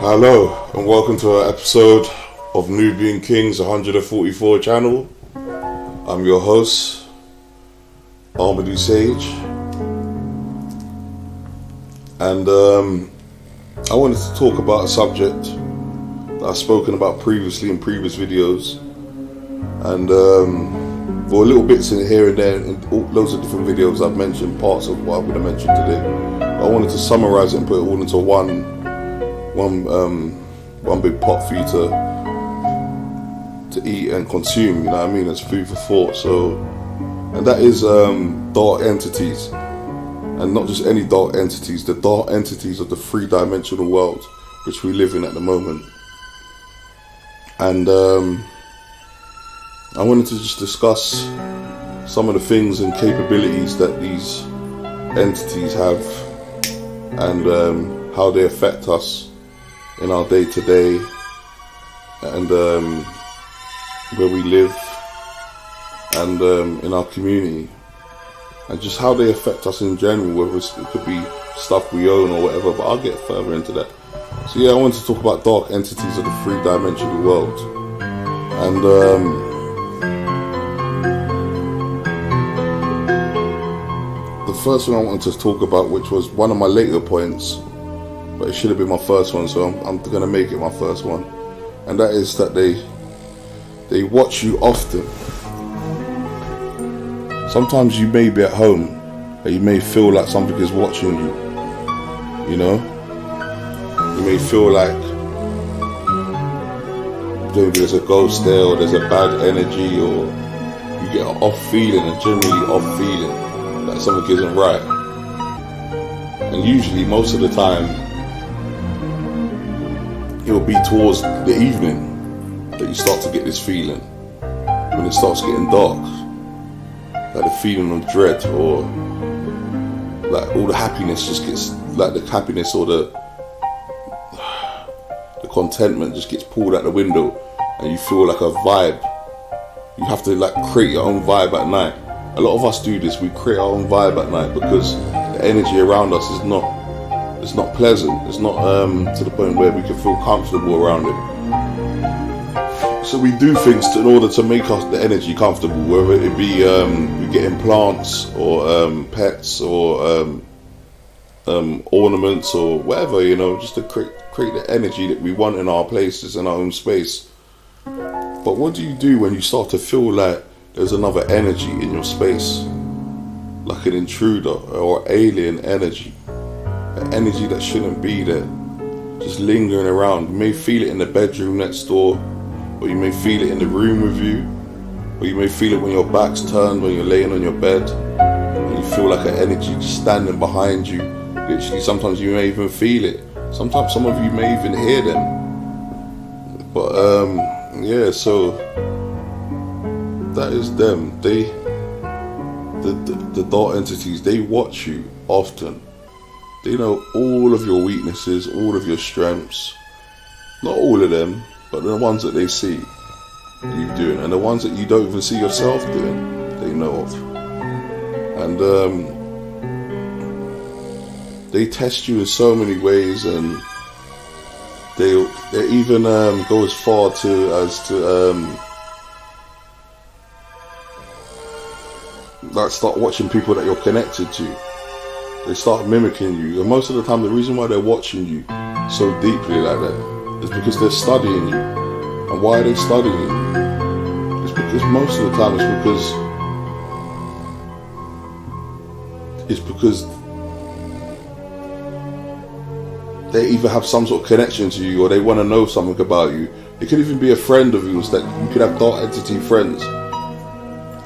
Hello and welcome to an episode of Nubian Kingz 144 channel. I'm your host, Armadou Sage, and I wanted to talk about a subject that I've spoken about previously in previous videos, and little bits in here and there, in loads of different videos I've mentioned parts of what I'm going to mention today. I wanted to summarize it and put it all into one big pot for you to eat and consume, you know what I mean, as food for thought. So, and that is dark entities, and not just any dark entities, the dark entities of the three-dimensional world which we live in at the moment. And I wanted to just discuss some of the things and capabilities that these entities have, and how they affect us in our day-to-day, and where we live, and in our community, and just how they affect us in general, whether it could be stuff we own or whatever, but I'll get further into that. So yeah, I wanted to talk about dark entities of the three-dimensional world. And the first thing I wanted to talk about, which was one of my later points, but it should have been my first one, so I'm going to make it my first one, and that is that they watch you often. Sometimes you may be at home and you may feel like something is watching you, you know? You may feel like there's a ghost there, or there's a bad energy, or you get an off feeling, a generally off feeling that something isn't right. And usually, most of the time, it will be towards the evening that you start to get this feeling, when it starts getting dark, like the feeling of dread, or like all the happiness just gets, like the happiness or the contentment just gets pulled out the window, and you feel like a vibe. You have to like create your own vibe at night. A lot of us do this. We create our own vibe at night because the energy around us is not pleasant. It's not to the point where we can feel comfortable around it. So we do things in order to make the energy comfortable, whether it be we get implants, or pets, or ornaments, or whatever, you know, just to create the energy that we want in our places, in our own space. But what do you do when you start to feel like there's another energy in your space, like an intruder or alien energy, an energy that shouldn't be there, just lingering around? You may feel it in the bedroom next door, or you may feel it in the room with you, or you may feel it when your back's turned, when you're laying on your bed, and you feel like an energy just standing behind you. Literally, sometimes you may even feel it. Sometimes some of you may even hear them. But yeah, so that is them. The dark entities, they watch you often. They know all of your weaknesses, all of your strengths. Not all of them, but the ones that they see you doing, and the ones that you don't even see yourself doing, they know of. And they test you in so many ways, and they even go as far as to like start watching people that you're connected to. They start mimicking you, and most of the time the reason why they're watching you so deeply like that is because they're studying you. And why are they studying you? It's because most of the time it's because they either have some sort of connection to you, or they want to know something about you. It could even be a friend of yours, that you could have dark entity friends,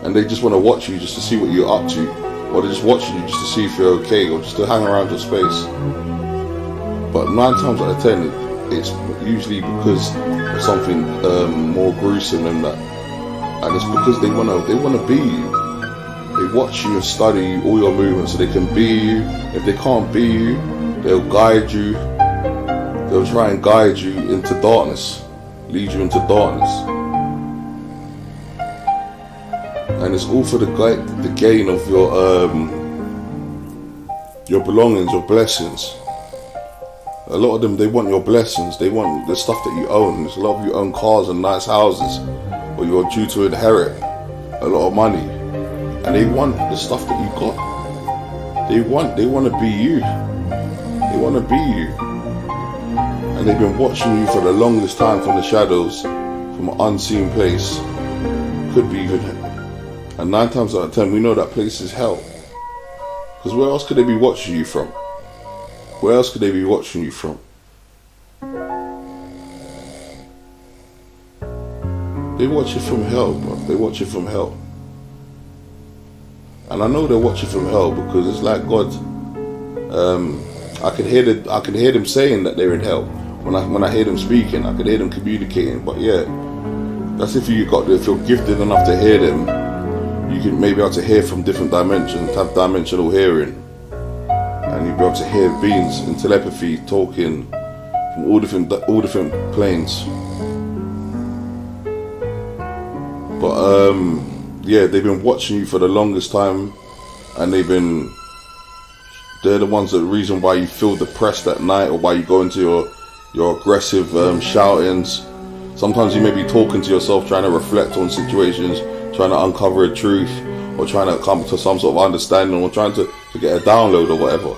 and they just want to watch you just to see what you're up to, or they're just watching you just to see if you're okay, or just to hang around your space. But 9 times out of 10, it's usually because of something more gruesome than that, and it's because they want to be you. They watch you and study all your movements so they can be you. If they can't be you, they'll guide you. They'll try and guide you into darkness, lead you into darkness. And it's all for the gain of your belongings, your blessings. A lot of them, they want your blessings. They want the stuff that you own. There's a lot of you own cars and nice houses, or you're due to inherit a lot of money, and they want the stuff that you got. They want to be you. They want to be you, and they've been watching you for the longest time from the shadows, from an unseen place. Could be even, and 9 times out of 10, we know that place is hell. Because where else could they be watching you from? Where else could they be watching you from? They watch you from hell, bro. They watch you from hell. And I know they're watching from hell because it's like God. I can hear them saying that they're in hell. When I hear them speaking, I can hear them communicating. But yeah, that's if you're gifted enough to hear them. You can maybe be able to hear from different dimensions, have dimensional hearing. And you'll be able to hear beings in telepathy talking from all different planes. But yeah, they've been watching you for the longest time, and they're the ones that the reason why you feel depressed at night, or why you go into your aggressive shoutings. Sometimes you may be talking to yourself, trying to reflect on situations, trying to uncover a truth, or trying to come to some sort of understanding, or trying to get a download or whatever.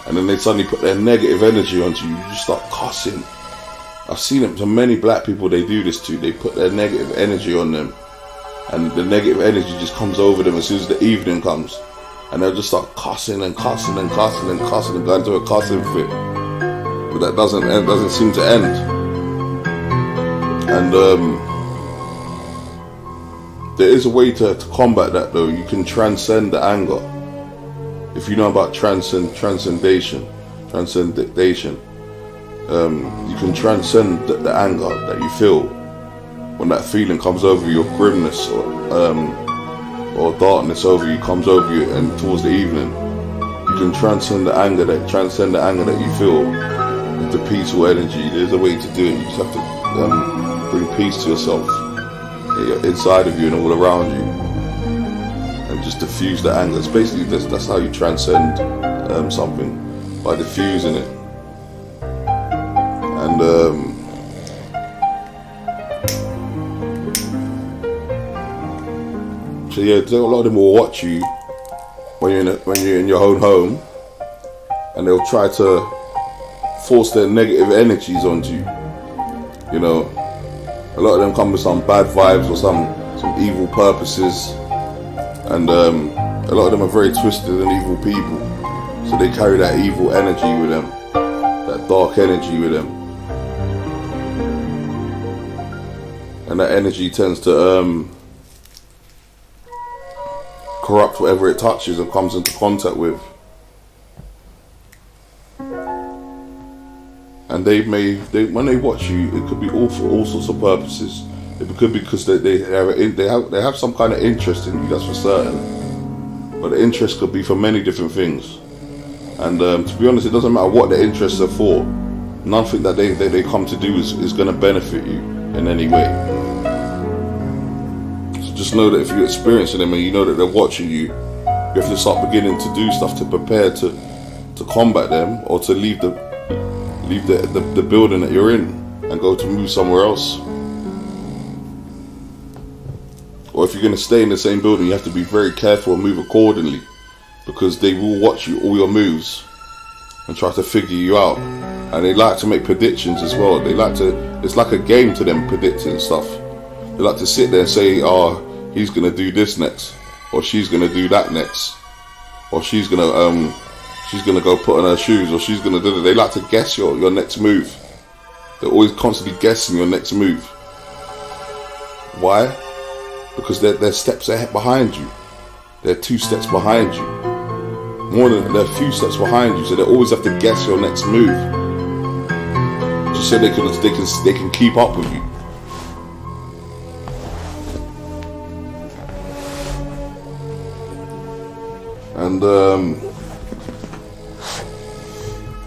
And then they suddenly put their negative energy onto you. You just start cussing. I've seen it to many black people they do this to. They put their negative energy on them, and the negative energy just comes over them as soon as the evening comes. And they'll just start cussing and cussing and cussing and cussing and go into a cussing fit. But that doesn't seem to end. And there is a way to combat that though. You can transcend the anger. If you know about transcendation, you can transcend the anger that you feel when that feeling comes over you, or grimness or darkness over you comes over you, and towards the evening, you can transcend the anger that you feel with the peaceful energy. There's a way to do it. You just have to bring peace to yourself, inside of you and all around you, and just diffuse the anger. It's basically that's how you transcend something, by diffusing it. And so yeah, a lot of them will watch you when you're in your own home, and they'll try to force their negative energies onto you. You know, a lot of them come with some bad vibes or some evil purposes, and a lot of them are very twisted and evil people. So they carry that evil energy with them, that dark energy with them. And that energy tends to corrupt whatever it touches and comes into contact with. And when they watch you, it could be all for all sorts of purposes. It could be because they have some kind of interest in you, that's for certain. But the interest could be for many different things. And to be honest, it doesn't matter what the interests are for. Nothing that they come to do is going to benefit you in any way. So just know that if you're experiencing them and you know that they're watching you, you have to start beginning to do stuff to prepare to combat them, or to leave the building that you're in and go to move somewhere else. Or if you're going to stay in the same building, you have to be very careful and move accordingly, because they will watch you, all your moves, and try to figure you out. And they like to make predictions as well. It's like a game to them, predicting stuff. They like to sit there and say, oh, he's going to do this next, or she's going to do that next, or she's going to go put on her shoes, or she's going to do that. They like to guess your next move. They're always constantly guessing your next move. Why? Because they're steps ahead behind you. They're 2 steps behind you. They're a few steps behind you, so they always have to guess your next move, just so they can keep up with you. And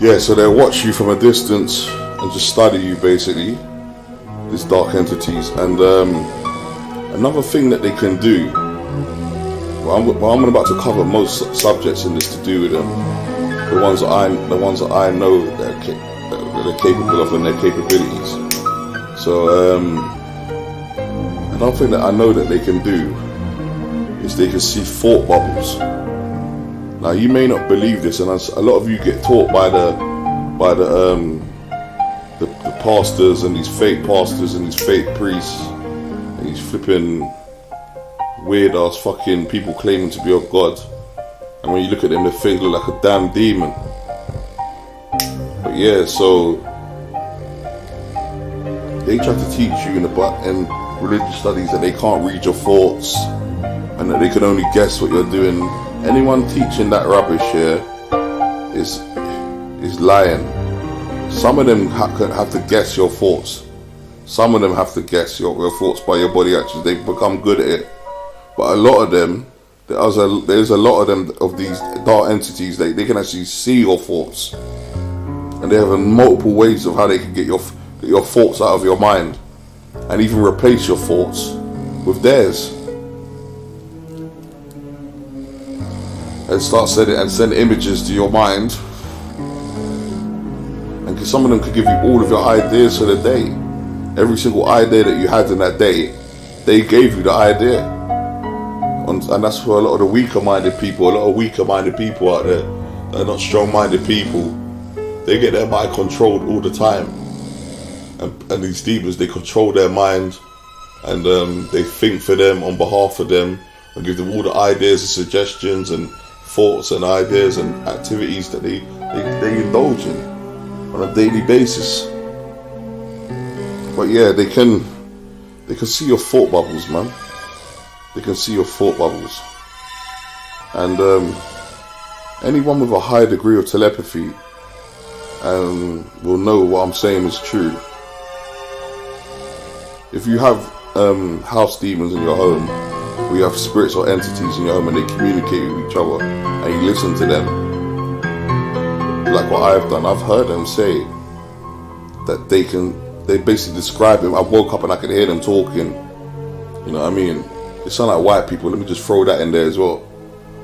yeah, so they'll watch you from a distance and just study you, basically, these dark entities. And another thing that they can do, I'm about to cover most subjects in this to do with them, the ones that I know that they're capable of and their capabilities. So another thing that I know that they can do is they can see thought bubbles. Now you may not believe this, and a lot of you get taught by the pastors and these fake pastors and these fake priests and these flipping weird ass fucking people claiming to be of God. And when you look at them, they think they look like a damn demon. But yeah, so they try to teach you in religious studies that they can't read your thoughts and that they can only guess what you're doing. Anyone teaching that rubbish here is lying. Some of them have to guess your thoughts. Some of them have to guess your thoughts by your body actions. They become good at it. But a lot of them, there's a lot of them, of these dark entities, they can actually see your thoughts. And they have multiple ways of how they can get your thoughts out of your mind. And even replace your thoughts with theirs. And start send images to your mind. And some of them could give you all of your ideas for the day. Every single idea that you had in that day, they gave you the idea. And that's for a lot of the weaker-minded people. A lot of weaker-minded people out there, they're not strong-minded people. They get their mind controlled all the time. And these demons, they control their mind, and they think for them, on behalf of them, and give them all the ideas and suggestions and thoughts and ideas and activities that they indulge in on a daily basis. But yeah, they can see your thought bubbles, man. They can see your thought bubbles. And anyone with a high degree of telepathy will know what I'm saying is true. If you have house demons in your home, or you have spirits or entities in your home and they communicate with each other and you listen to them, like what I've done, I've heard them say that they basically describe him. I woke up and I could hear them talking. You know what I mean? They sound like white people. Let me just throw that in there as well.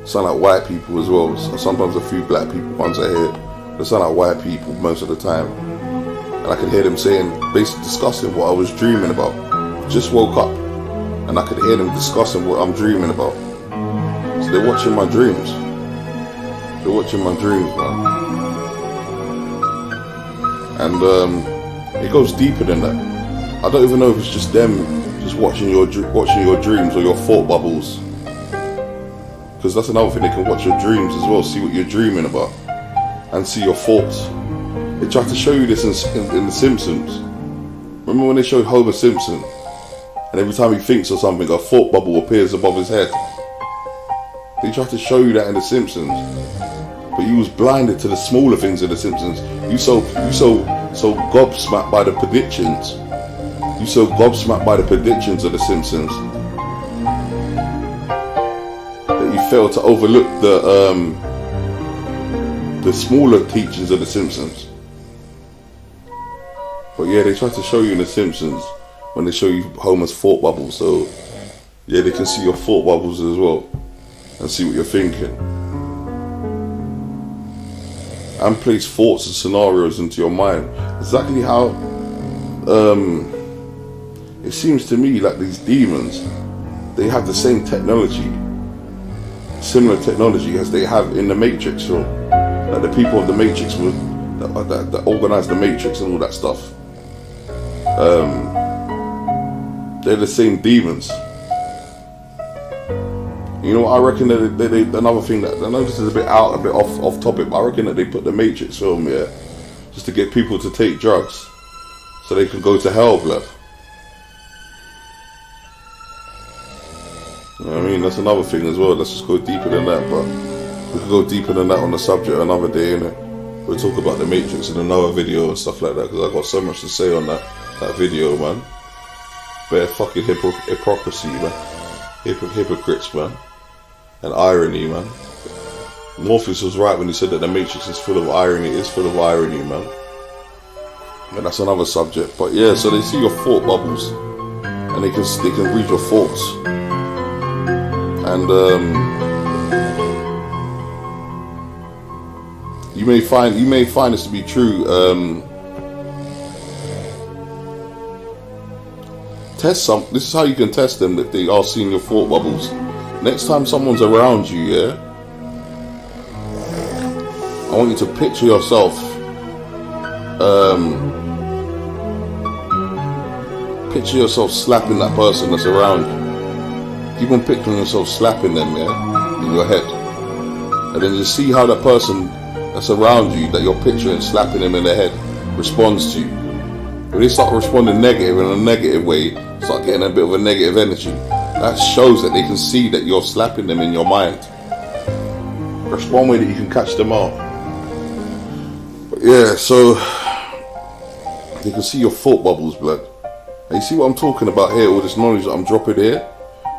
They sound like white people as well. Sometimes a few black people ones I hear. They sound like white people most of the time. And I could hear them saying, basically discussing what I was dreaming about. Just woke up and I could hear them discussing what I'm dreaming about. So they're watching my dreams. They're watching my dreams, man. And it goes deeper than that. I don't even know if it's just them just watching your dreams or your thought bubbles. Because that's another thing, they can watch your dreams as well, see what you're dreaming about, and see your thoughts. They tried to show you this in The Simpsons. Remember when they showed Homer Simpson, and every time he thinks of something, a thought bubble appears above his head? They tried to show you that in The Simpsons, but you was blinded to the smaller things in The Simpsons. You so gobsmacked by the predictions. You so gobsmacked by the predictions of The Simpsons that you failed to overlook the smaller teachings of The Simpsons. But yeah, they try to show you in The Simpsons when they show you Homer's thought bubbles. So yeah, they can see your thought bubbles as well and see what you're thinking. And place thoughts and scenarios into your mind. Exactly how it seems to me like these demons, they have the same technology, similar technology as they have in the Matrix film. Like the people of the Matrix that organized the Matrix and all that stuff. They're the same demons. You know what I reckon that they another thing that, I know this is a bit off topic, but I reckon that they put the Matrix film here just to get people to take drugs so they can go to hell, blood. You know what I mean? That's another thing as well. Let's just go deeper than that, but we could go deeper than that on the subject another day, innit? We'll talk about the Matrix in another video and stuff like that, because I got so much to say on that video, man. Bare fucking hypocrisy, man. Hypocrites, man. And irony, man. Morpheus was right when he said that the Matrix is full of irony. It's full of irony, man. But that's another subject. But yeah, so they see your thought bubbles, and they can read your thoughts. And you may find this to be true. This is how you can test them, that they are seeing your thought bubbles. Next time someone's around you, yeah, I want you to picture yourself slapping that person that's around you. Keep on picturing yourself slapping them, yeah, in your head. And then just see how that person that's around you, that you're picturing slapping them in the head, responds to you. When they start responding negative in a negative way, start getting a bit of a negative energy, that shows that they can see that you're slapping them in your mind. That's one way that you can catch them out. But yeah, so you can see your thought bubbles, blood. And you see what I'm talking about here, all this knowledge that I'm dropping here?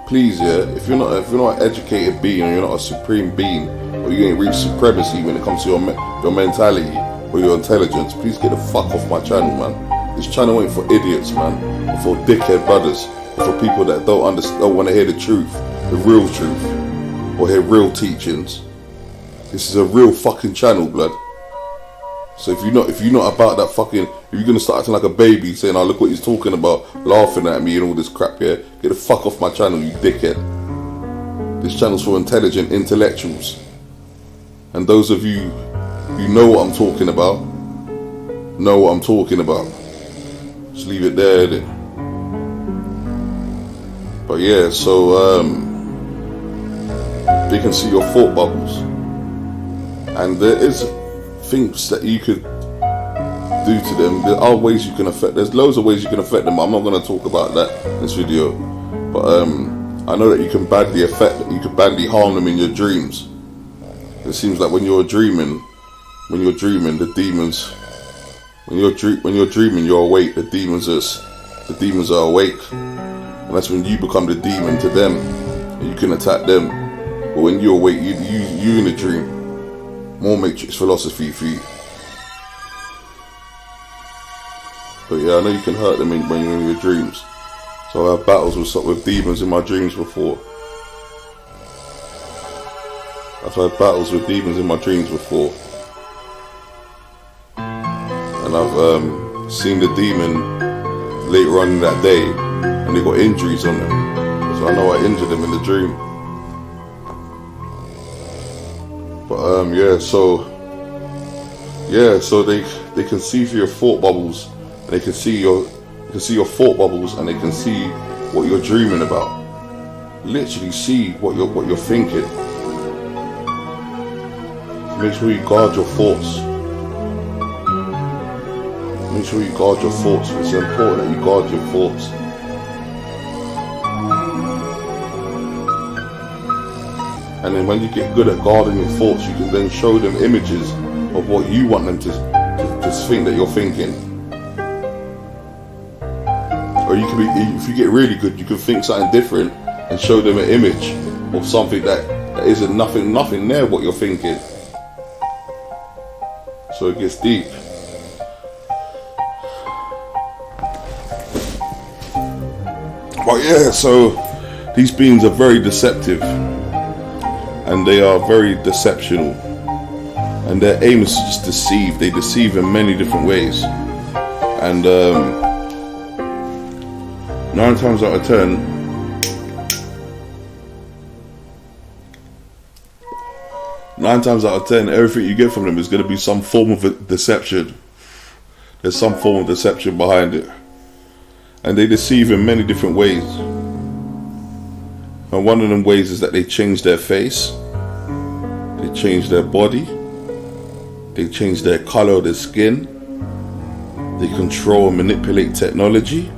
Please, yeah, if you're not an educated being, or you're not a supreme being, or you ain't reached supremacy when it comes to your mentality or your intelligence, please get the fuck off my channel, man. This channel ain't for idiots, man, or for dickhead brothers, or for people that don't want to hear the truth, the real truth, or hear real teachings. This is a real fucking channel, blood. So if you're not about that fucking, if you're gonna start acting like a baby, saying, "Oh, look what he's talking about," laughing at me and all this crap, yeah, get the fuck off my channel, you dickhead. This channel's for intelligent intellectuals, and those of you who know what I'm talking about, know what I'm talking about. Just leave it there, then. But yeah, so they can see your thought bubbles, and there is things that you could do to them. There are ways you can affect. There's loads of ways you can affect them. I'm not going to talk about that in this video, but I know that you can badly harm them in your dreams. It seems like when you're dreaming, the demons. When you're dreaming, you're awake. The demons are awake, and that's when you become the demon to them, and you can attack them. But when you're awake, you in the dream. More Matrix philosophy for you. But yeah, I know you can hurt them when you're in your dreams. So I have battles with demons in my dreams before. I've had battles with demons in my dreams before. And I've seen the demon later on in that day, and they got injuries on them. So I know I injured them in the dream. But so they can see through your thought bubbles, and they can see your thought bubbles, and they can see what you're dreaming about. Literally see what you're thinking. So make sure you guard your thoughts. Make sure you guard your thoughts. It's important that you guard your thoughts. And then when you get good at guarding your thoughts, you can then show them images of what you want them to think that you're thinking. Or you can be, if you get really good, you can think something different and show them an image of something that isn't nothing near what you're thinking. So it gets deep. But yeah, so these beings are very deceptive. And they are very deceptional, and their aim is to just deceive. They deceive in many different ways, and 9 times out of 10, everything you get from them is going to be some form of a deception. There's some form of deception behind it, and they deceive in many different ways. And one of them ways is that they change their face, they change their body, they change their color of their skin, they control and manipulate technology.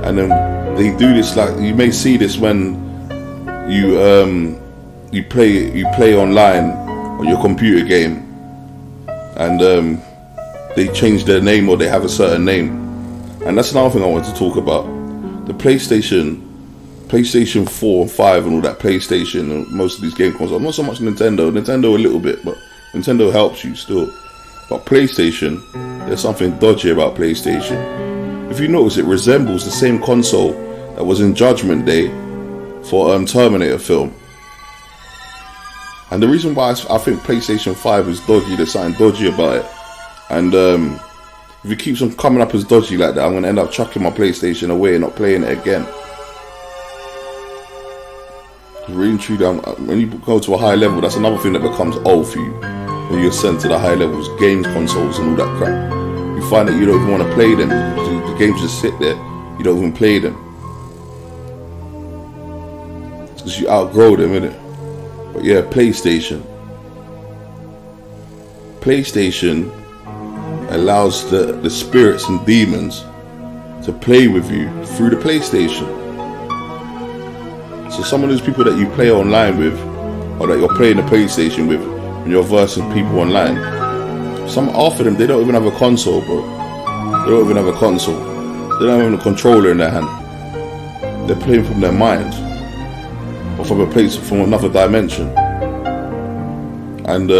And then they do this, like you may see this when you play online on your computer game, and they change their name, or they have a certain name. And that's another thing I want to talk about. The PlayStation 4 and 5 and all that PlayStation and most of these game consoles, not so much Nintendo a little bit, but Nintendo helps you still. But PlayStation, there's something dodgy about PlayStation. If you notice, it resembles the same console that was in Judgment Day for Terminator film. And the reason why I think PlayStation 5 is dodgy, there's something dodgy about it. And if it keeps on coming up as dodgy like that, I'm going to end up chucking my PlayStation away and not playing it again. Really and truly, when you go to a high level, that's another thing that becomes old for you. When you're sent to the high levels, games consoles and all that crap. You find that you don't even want to play them. The games just sit there, you don't even play them. It's because you outgrow them, innit? But yeah, PlayStation allows the spirits and demons to play with you through the PlayStation. So some of those people that you play online with, or that you're playing the PlayStation with, when you're versing people online, some half of them, they don't even have a console, bro. They don't even have a console. They don't have a controller in their hand. They're playing from their mind, or from a place, from another dimension. And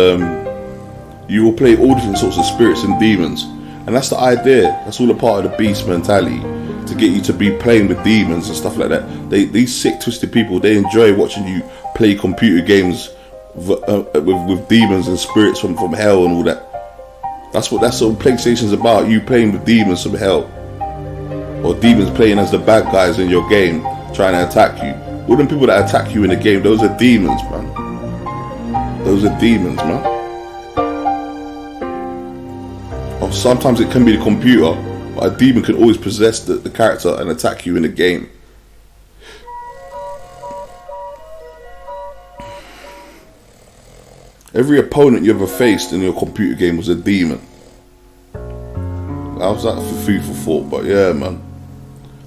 you will play all different sorts of spirits and demons. And that's the idea. That's all a part of the beast mentality, to get you to be playing with demons and stuff like that. These sick, twisted people, they enjoy watching you play computer games with demons and spirits from hell and all that. That's what PlayStation's about. You playing with demons from hell, or demons playing as the bad guys in your game, trying to attack you. All them people that attack you in the game, those are demons, man. Those are demons, man. Or sometimes it can be the computer, but a demon can always possess the character and attack you in the game. Every opponent you ever faced in your computer game was a demon. I was that for food for thought, but yeah, man.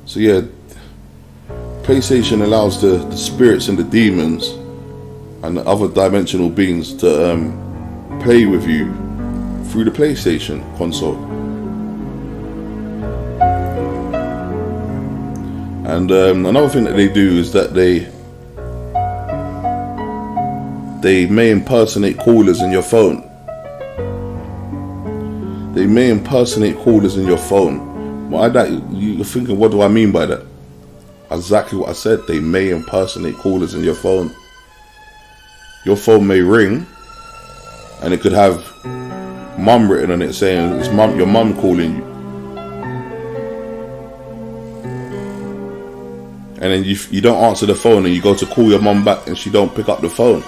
So yeah, PlayStation allows the spirits and the demons and the other dimensional beings to play with you through the PlayStation console. And another thing that they do is that they may impersonate callers in your phone. They may impersonate callers in your phone. Why that? You're thinking, what do I mean by that? Exactly what I said. They may impersonate callers in your phone. Your phone may ring, and it could have mum written on it saying it's your mum calling you. And then you don't answer the phone, and you go to call your mum back, and she don't pick up the phone.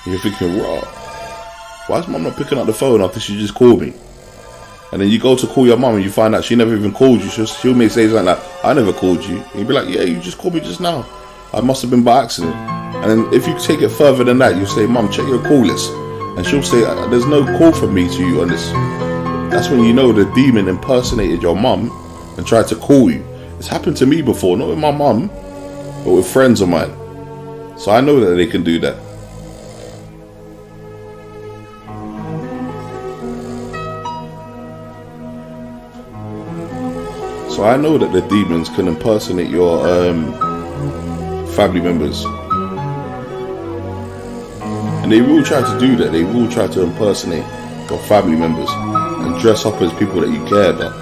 And you're thinking, raw, why is mum not picking up the phone after she just called me? And then you go to call your mum and you find out she never even called you. She may say something like, I never called you. And you'll be like, yeah, you just called me just now. I must have been by accident. And then if you take it further than that, you'll say, Mum, check your call list. And she'll say, there's no call from me to you on this. That's when you know the demon impersonated your mum and tried to call you. It's happened to me before, not with my mum, but with friends of mine. So I know that they can do that. So I know that the demons can impersonate your family members. And they will try to do that. They will try to impersonate your family members and dress up as people that you care about.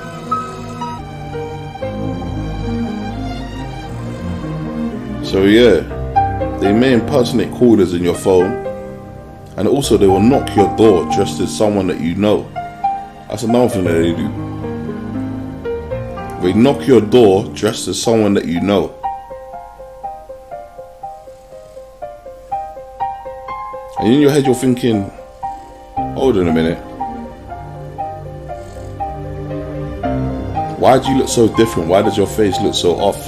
So yeah, they may impersonate callers in your phone. And also they will knock your door dressed as someone that you know. That's another thing that they do. They knock your door dressed as someone that you know. And in your head you're thinking, hold on a minute. Why do you look so different? Why does your face look so off?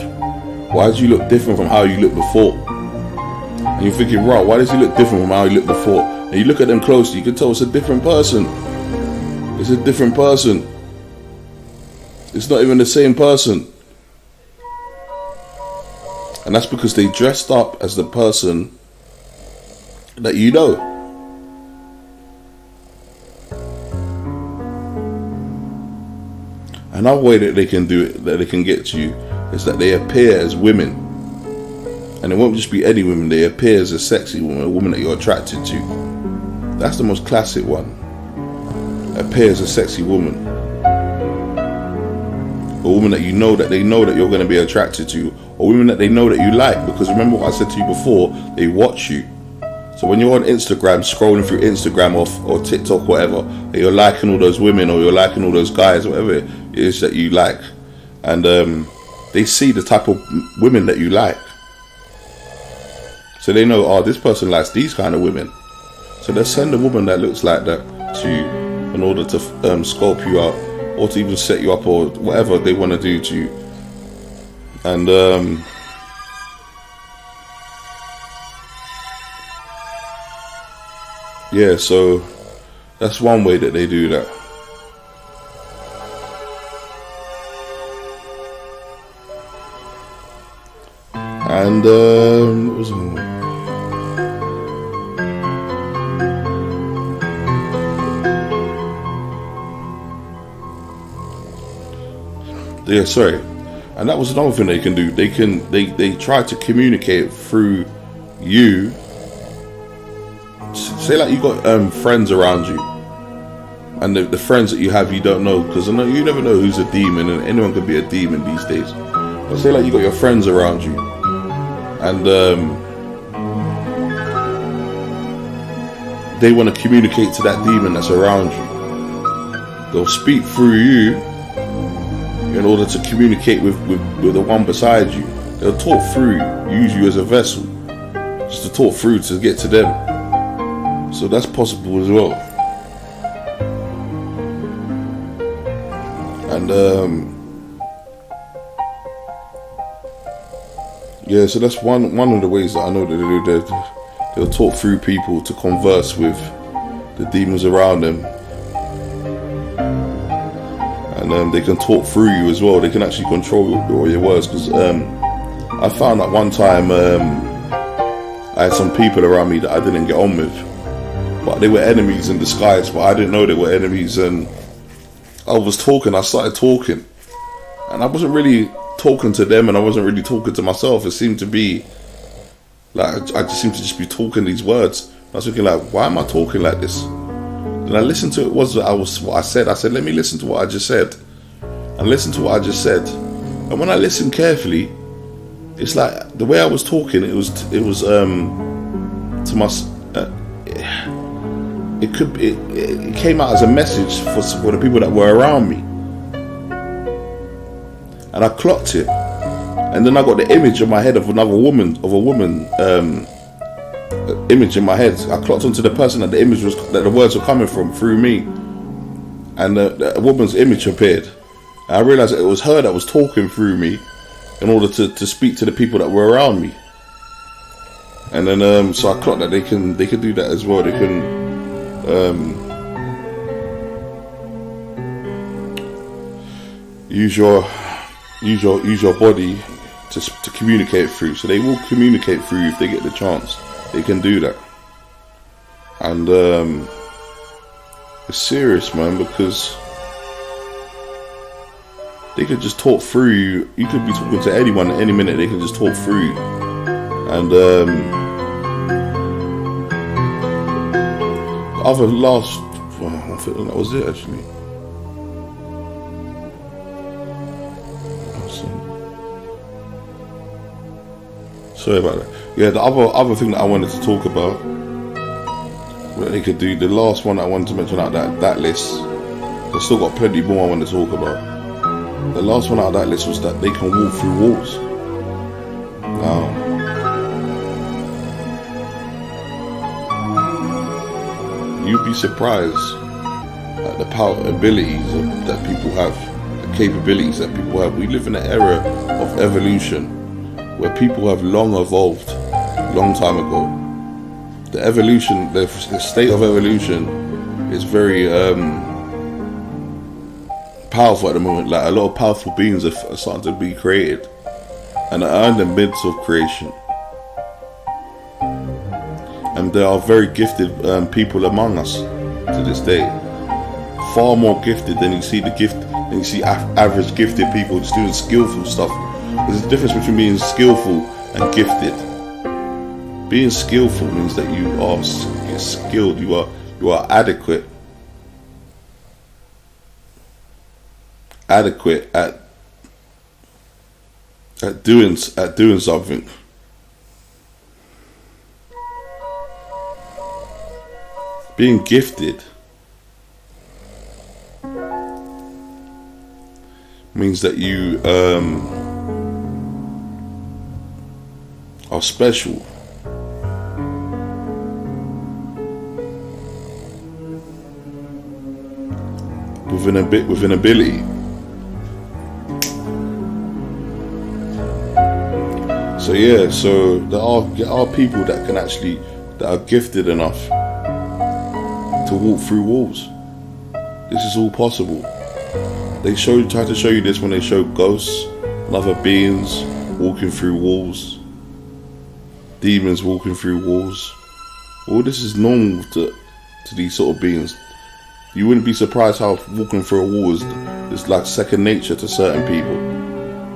Why do you look different from how you looked before? And you're thinking, right, why does he look different from how he looked before? And you look at them closely, you can tell it's a different person. It's a different person. It's not even the same person. And that's because they dressed up as the person that you know. Another way that they can do it, that they can get to you, is that they appear as women. And it won't just be any women, they appear as a sexy woman, a woman that you're attracted to. That's the most classic one. Appear as a sexy woman. A woman that you know, that they know that you're going to be attracted to, or women that they know that you like, because remember what I said to you before, they watch you. So when you're on Instagram, scrolling through Instagram or TikTok, whatever, and you're liking all those women or you're liking all those guys, whatever it is that you like, and they see the type of women that you like, so they know, oh, this person likes these kind of women. So they'll send a woman that looks like that to you in order to scope you out, or to even set you up, or whatever they want to do to you. And yeah, so that's one way that they do that. And what was it? Yeah, sorry. And that was another thing they can do. They try to communicate through you. Say like you got friends around you, and the friends that you have you don't know, because you never know who's a demon, and anyone could be a demon these days. But say like you got your friends around you, and they want to communicate to that demon that's around you. They'll speak through you in order to communicate with the one beside you. They'll talk through you, use you as a vessel, just to talk through to get to them. So that's possible as well. And yeah, so that's one of the ways that I know that they do. They'll talk through people to converse with the demons around them. And they can talk through you as well. They can actually control all your words. Because I found that one time I had some people around me that I didn't get on with, but they were enemies in disguise. But I didn't know they were enemies. And I started talking, and I wasn't really talking to them, and I wasn't really talking to myself. It seemed to be like I just seemed to just be talking these words. I was thinking like, why am I talking like this? And I listened to it. What I said. I said, let me listen to what I just said, and listen to what I just said. And when I listened carefully, it's like the way I was talking. It was to my. It came out as a message for the people that were around me, and I clocked it. And then I got the image in my head of a woman image in my head. I clocked onto the person that the words were coming from through me, and a woman's image appeared. And I realized that it was her that was talking through me in order to speak to the people that were around me. And then so I clocked that they can do that as well. They can use your body to communicate through. So they will communicate through you if they get the chance. They can do that. And it's serious, man, because they could just talk through you. You could be talking to anyone at any minute. They can just talk through you. And I think that was it actually. Sorry about that. Yeah, the other thing that I wanted to talk about, what they could do, the last one I wanted to mention out that list, I've still got plenty more I want to talk about. The last one out of that list was that they can walk through walls. Now, you'd be surprised at the power, abilities that people have, the capabilities that people have. We live in an era of evolution where people have long evolved, long time ago. The evolution, the state of evolution is very powerful at the moment. Like a lot of powerful beings are starting to be created, and are in the midst of creation. And there are very gifted people among us to this day. Far more gifted than you see average gifted people just doing skillful stuff. There's a difference between being skillful and gifted. Being skillful means that you're skilled, you are adequate at doing something. being gifted means that you are special. With an ability. So yeah, so there are people that are gifted enough to walk through walls. This is all possible. They try to show you this when they show ghosts and other beings walking through walls, demons walking through walls. All this is normal to these sort of beings. You wouldn't be surprised how walking through a wall is like second nature to certain people.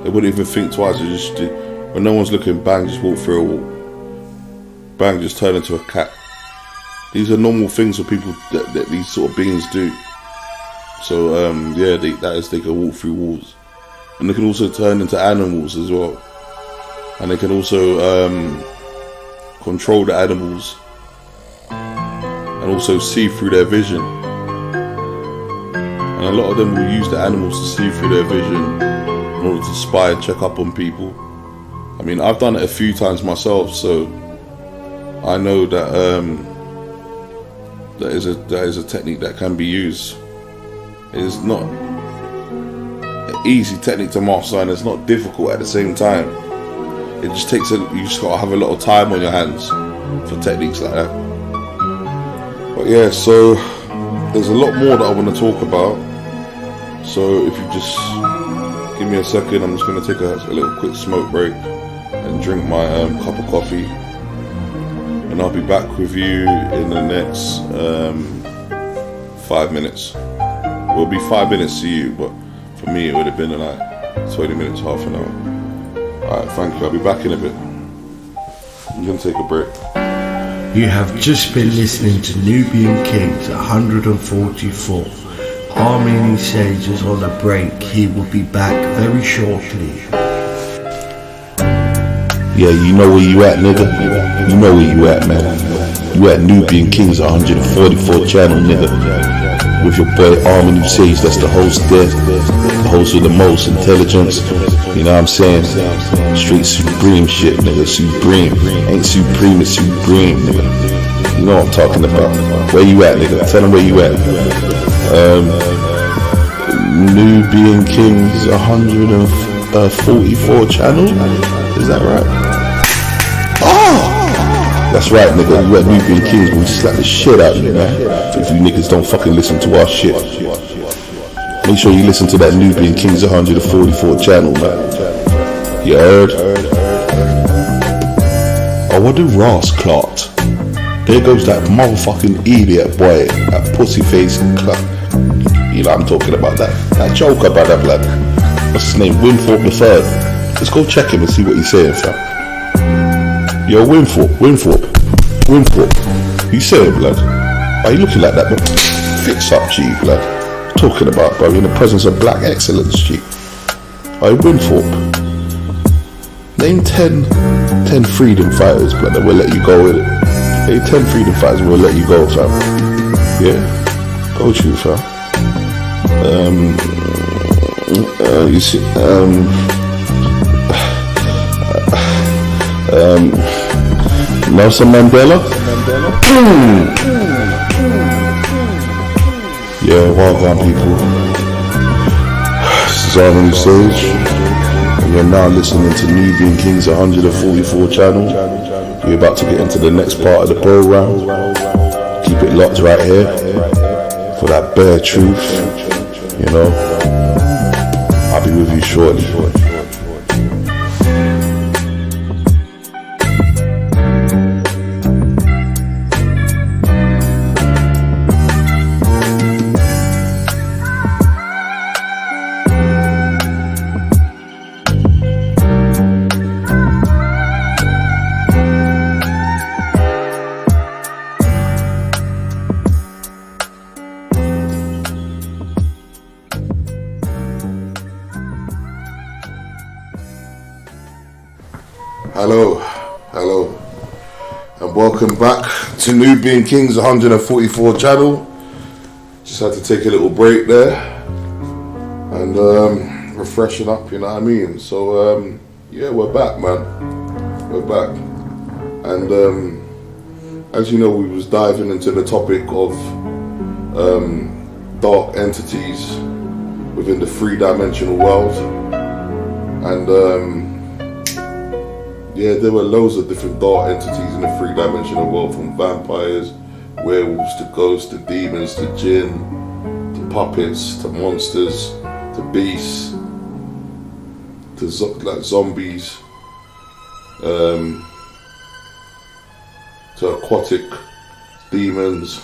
They wouldn't even think twice. They just do. When no one's looking, bang, just walk through a wall. Bang, just turn into a cat. These are normal things for people that these sort of beings do. So yeah, they can walk through walls, and they can also turn into animals as well, and they can also control the animals, and also see through their vision. And a lot of them will use the animals to see through their vision in order to spy and check up on people. I mean, I've done it a few times myself, so I know that that is a technique that can be used. It is not an easy technique to master, and it's not difficult at the same time. It just takes you just gotta have a lot of time on your hands for techniques like that. But yeah, so there's a lot more that I want to talk about. So if you just give me a second, I'm just going to take a little quick smoke break and drink my cup of coffee, and I'll be back with you in the next 5 minutes. It will be 5 minutes to you, but for me it would have been like 20 minutes, half an hour. Alright, thank you. I'll be back in a bit. I'm going to take a break. You have just been listening to Nubian Kingz 144. Harmony Sage is on a break. He will be back very shortly. Yeah, you know where you at, nigga. You know where you at, man. You at Nubian Kingz 144 channel, nigga. With your boy Harmony Sage, that's the host there. The host with the most intelligence. You know what I'm saying? Straight supreme shit, nigga. Supreme. Ain't supreme, it's supreme, nigga. You know what I'm talking about. Where you at, nigga? Tell them where you at. Nubian Kingz 144 channel? Is that right? Oh! That's right, nigga. You at Nubian Kingz, we slap the shit out of you, man. If you niggas don't fucking listen to our shit. Make sure you listen to that Nubian Kingz 144 channel, man. You heard? Oh, what the Ross clot? There goes that motherfucking idiot boy, that pussy face clot. You know I'm talking about, that joker brother, blood. What's his name? Winthorpe the Third. Let's go check him and see what he's saying, fam. Yo, Winthorpe. You saying, blood? Why you looking like that, bro? Fix up, G, blood. Talking about, bro, in the presence of black excellence, G. Hey, Winthorpe. Name 10 freedom fighters, blood, that will let you go with it. Hey, 10 freedom fighters will let you go, fam. Yeah? Go to, fam. You see, Nelson Mandela? Yeah, welcome people. This is Harmony Sage, and you're now listening to Nubian Kingz 144 channel. We're about to get into the next part of the program. Keep it locked right here for that bare truth, you know. I'll be with you shortly. Hello, Welcome back to Nubian Kingz 144 channel. Just had to take a little break there and refreshing up, you know what I mean? So yeah, we're back, man. We're back. And as you know, we was diving into the topic of dark entities within the three-dimensional world. And yeah, there were loads of different dark entities in the three-dimensional world, from vampires, werewolves, to ghosts, to demons, to jinn, to puppets, to monsters, to beasts, to like zombies, to aquatic demons,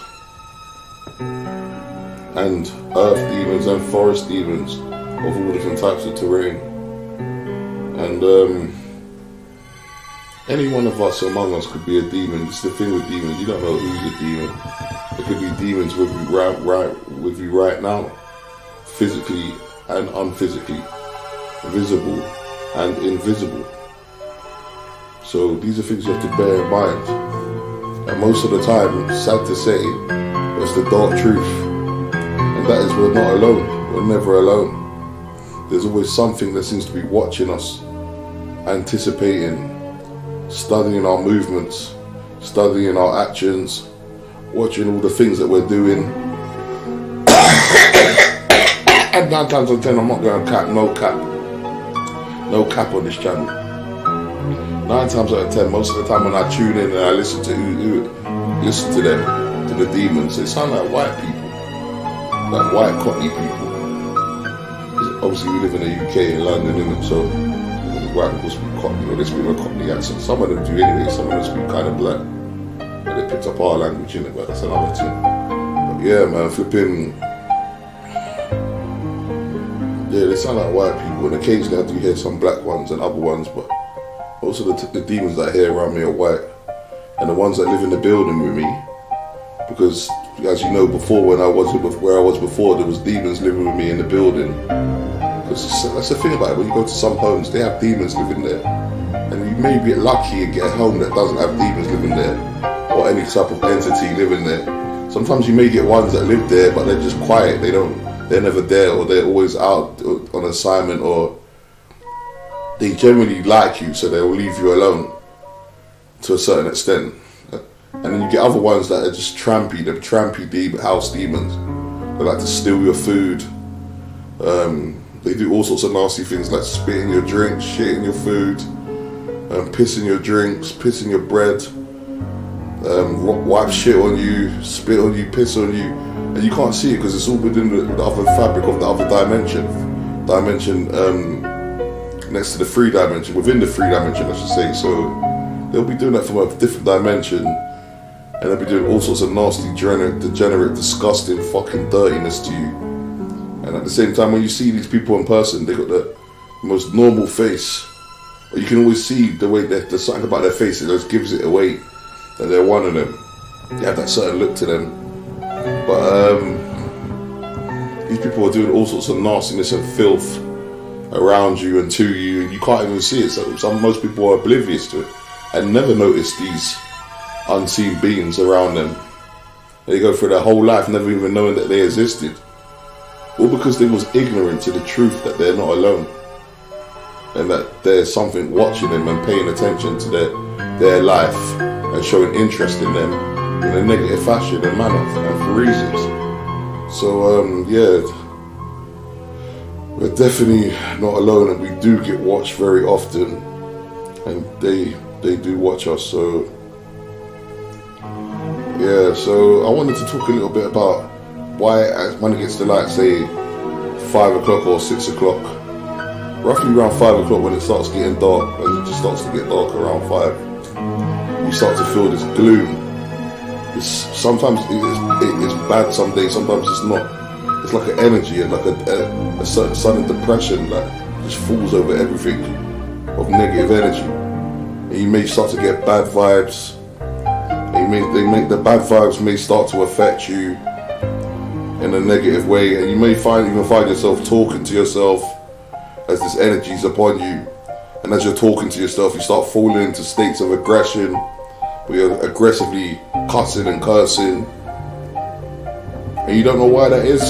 and earth demons, and forest demons of all different types of terrain. And any one of us among us could be a demon. It's the thing with demons, you don't know who's a demon. There could be demons with you right now, physically and unphysically, visible and invisible. So these are things you have to bear in mind. And most of the time, sad to say, it's the dark truth. And that is, we're not alone. We're never alone. There's always something that seems to be watching us, anticipating, studying our movements, studying our actions, watching all the things that we're doing. And 9 times out of 10, I'm not going to cap, no cap on this channel. 9 times out of 10, most of the time when I tune in and I listen to them, to the demons, they sound like white people, like white Cockney people. Obviously, we live in the UK, in London, innit? So white people speak Cockney, or they speak with a Cockney accent. Some of them do anyway, some of them speak kind of black. And they picked up our language in it, but that's another thing. But yeah, man, flipping. Yeah, they sound like white people, and occasionally I do hear some black ones and other ones, but most of the demons that I hear around me are white. And the ones that live in the building with me, because as you know, before, where I was before, there was demons living with me in the building. That's the thing about it, when you go to some homes, they have demons living there. And you may be lucky and get a home that doesn't have demons living there, or any type of entity living there. Sometimes you may get ones that live there, but they're just quiet, they're never there, or they're always out on assignment, or they generally like you, so they'll leave you alone to a certain extent. And then you get other ones that are just trampy house demons. They like to steal your food. They do all sorts of nasty things, like spit in your drink, shit in your food, piss in your drinks, piss in your bread, wipe shit on you, spit on you, piss on you, and you can't see it because it's all within the other fabric of the other dimension next to the three dimension, within the three dimension, I should say. So they'll be doing that from a different dimension, and they'll be doing all sorts of nasty, degenerate, disgusting fucking dirtiness to you. And at the same time, when you see these people in person, they got the most normal face. But you can always see the way that there's something about their face that just gives it away that they're one of them. They have that certain look to them. But these people are doing all sorts of nastiness and filth around you and to you, and you can't even see it. So most people are oblivious to it and never notice these unseen beings around them. They go through their whole life never even knowing that they existed. All because they was ignorant to the truth that they're not alone, and that there's something watching them and paying attention to their life and showing interest in them in a negative fashion and manner and for reasons. So yeah, we're definitely not alone, and we do get watched very often, and they do watch us. So yeah, so I wanted to talk a little bit about why, when it gets to like say 5 o'clock or 6 o'clock, roughly around 5 o'clock, when it starts getting dark, and it just starts to get dark around 5, you start to feel this gloom. Sometimes it's bad, some days, sometimes it's not. It's like an energy and like a certain sudden depression that just falls over everything of negative energy. And you may start to get bad vibes. The bad vibes may start to affect you in a negative way, and you may find yourself talking to yourself as this energy is upon you. And as you're talking to yourself, you start falling into states of aggression, where you're aggressively cussing and cursing, and you don't know why that is.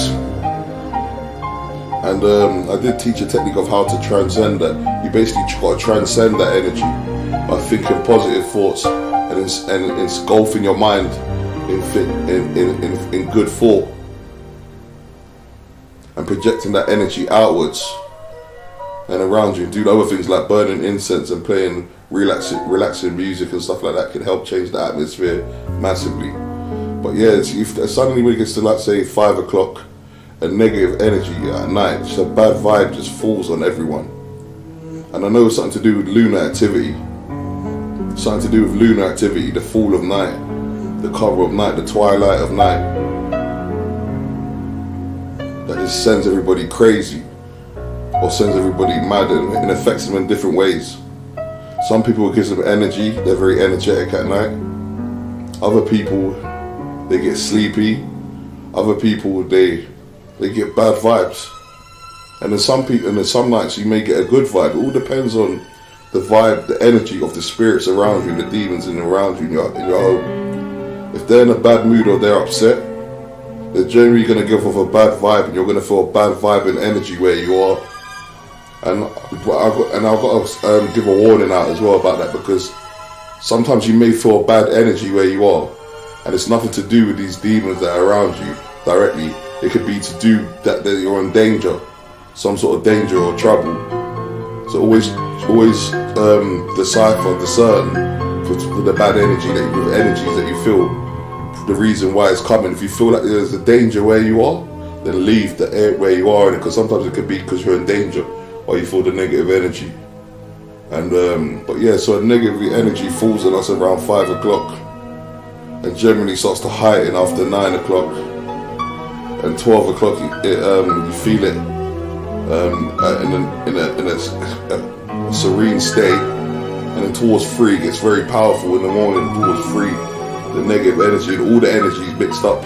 And I did teach a technique of how to transcend that. You basically got to transcend that energy by thinking positive thoughts and engulfing your mind in good thought and projecting that energy outwards and around you. Do other things like burning incense and playing relaxing music and stuff like that can help change the atmosphere massively. But yeah, if suddenly when it gets to, like, say 5 o'clock, a negative energy at night, just a bad vibe just falls on everyone. And I know it's something to do with lunar activity. Something to do with lunar activity, the fall of night, the cover of night, the twilight of night. That just sends everybody crazy or sends everybody mad and affects them in different ways. Some people, it gives them energy, they're very energetic at night. Other people, they get sleepy. Other people, they get bad vibes. And then some nights you may get a good vibe. It all depends on the vibe, the energy of the spirits around you, the demons around you in your home. If they're in a bad mood or they're upset, they're generally going to give off a bad vibe, and you're going to feel a bad vibe and energy where you are. And I've got to give a warning out as well about that, because sometimes you may feel bad energy where you are, and it's nothing to do with these demons that are around you directly. It could be to do that you're in danger, some sort of danger or trouble. So always discern for the bad energy the energies that you feel, the reason why it's coming. If you feel like there's a danger where you are, then leave the area where you are, because sometimes it could be because you're in danger or you feel the negative energy. And but yeah, so a negative energy falls on us around 5 o'clock and generally starts to heighten after 9 o'clock. And 12 o'clock, you feel it in a serene state, and then towards 3 it gets very powerful in the morning. Towards 3, the negative energy and all the energy is mixed up,